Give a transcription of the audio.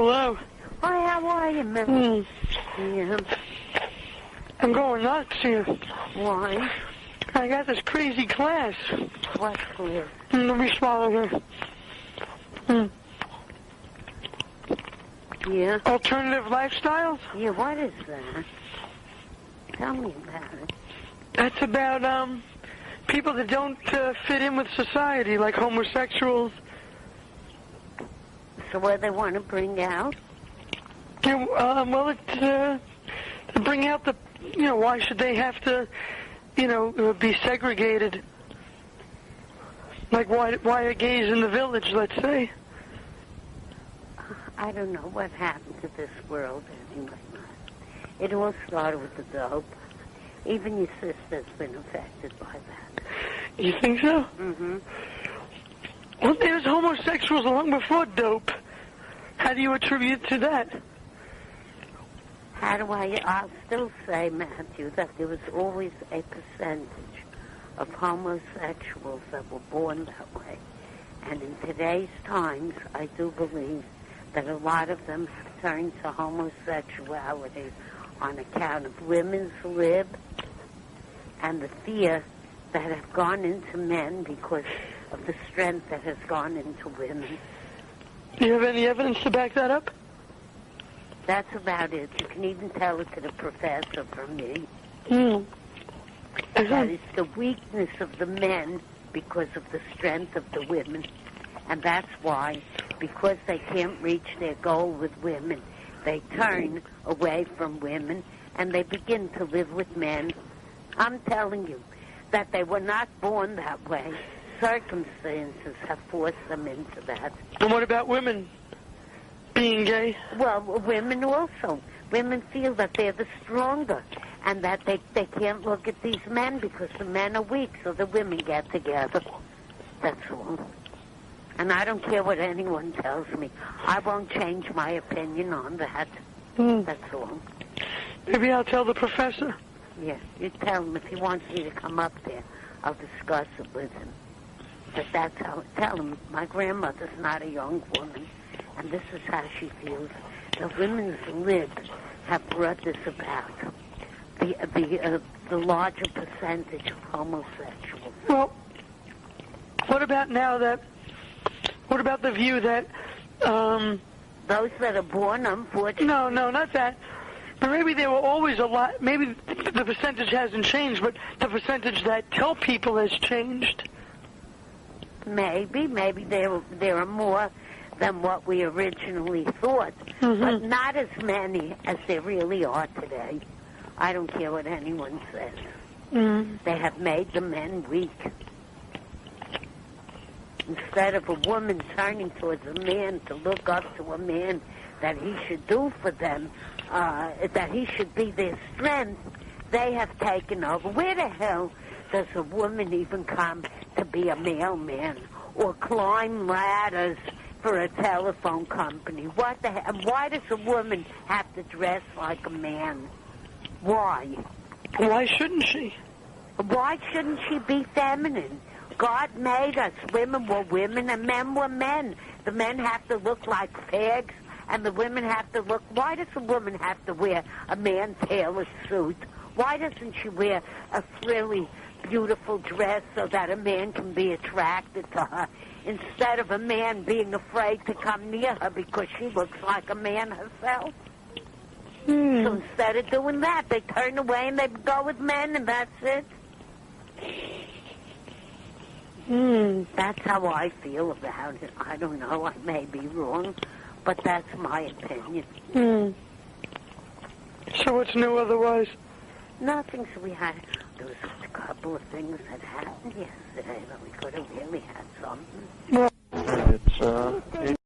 Hello. Hi, how are you, Millie? Yeah. I'm going nuts here. Why? I got this crazy class. What class? Let me swallow here. Yeah? Alternative lifestyles? Yeah, what is that? Tell me about it. That's about, people that don't fit in with society, like homosexuals. So what they want to bring out? Yeah, well, it's, to bring out the, why should they have to, be segregated? Like, why are gays in the village, let's say? I don't know what happened to this world anyway. It all started with the dope. Even your sister's been affected by that. You think so? Mm-hmm. Well, there's homosexuals long before dope. How do you attribute to that? I'll still say, Matthew, that there was always a percentage of homosexuals that were born that way. And in today's times, I do believe that a lot of them have turned to homosexuality on account of women's lib and the fear that have gone into men because of the strength that has gone into women. Do you have any evidence to back that up? That's about it. You can even tell it to the professor from me. That is the weakness of the men because of the strength of the women. And that's why, because they can't reach their goal with women, they turn away from women and they begin to live with men. I'm telling you that they were not born that way. Circumstances have forced them into that. And what about women being gay? Well, women also. Women feel that they're the stronger and that they can't look at these men because the men are weak, so the women get together. That's all. And I don't care what anyone tells me. I won't change my opinion on that. That's all. Maybe I'll tell the professor. Yeah, you tell him if he wants me to come up there, I'll discuss it with him. But that's how, tell him, my grandmother's not a young woman, and this is how she feels. The women's libs have brought this about. The larger percentage of homosexuals. Well, what about the view that, those that are born, unfortunately... No, not that. But maybe there were always a lot, maybe the percentage hasn't changed, but the percentage that tell people has changed. Maybe there are more than what we originally thought, but not as many as there really are today. I don't care what anyone says. They have made the men weak. Instead of a woman turning towards a man to look up to a man that he should do for them, that he should be their strength, they have taken over. Where the hell does a woman even come to be a mailman or climb ladders for a telephone company? What the hell? Why does a woman have to dress like a man? Why? Why shouldn't she? Why shouldn't she be feminine? God made us. Women were women and men were men. The men have to look like fags and the women have to look... Why does a woman have to wear a man's tailor suit? Why doesn't she wear a frilly, beautiful dress so that a man can be attracted to her instead of a man being afraid to come near her because she looks like a man herself? So instead of doing that, they turn away and they go with men and that's it. That's how I feel about it. I don't know. I may be wrong, but that's my opinion. So what's new otherwise? Nothing. So there was a couple of things that happened yesterday that we could have really had something. Well, It's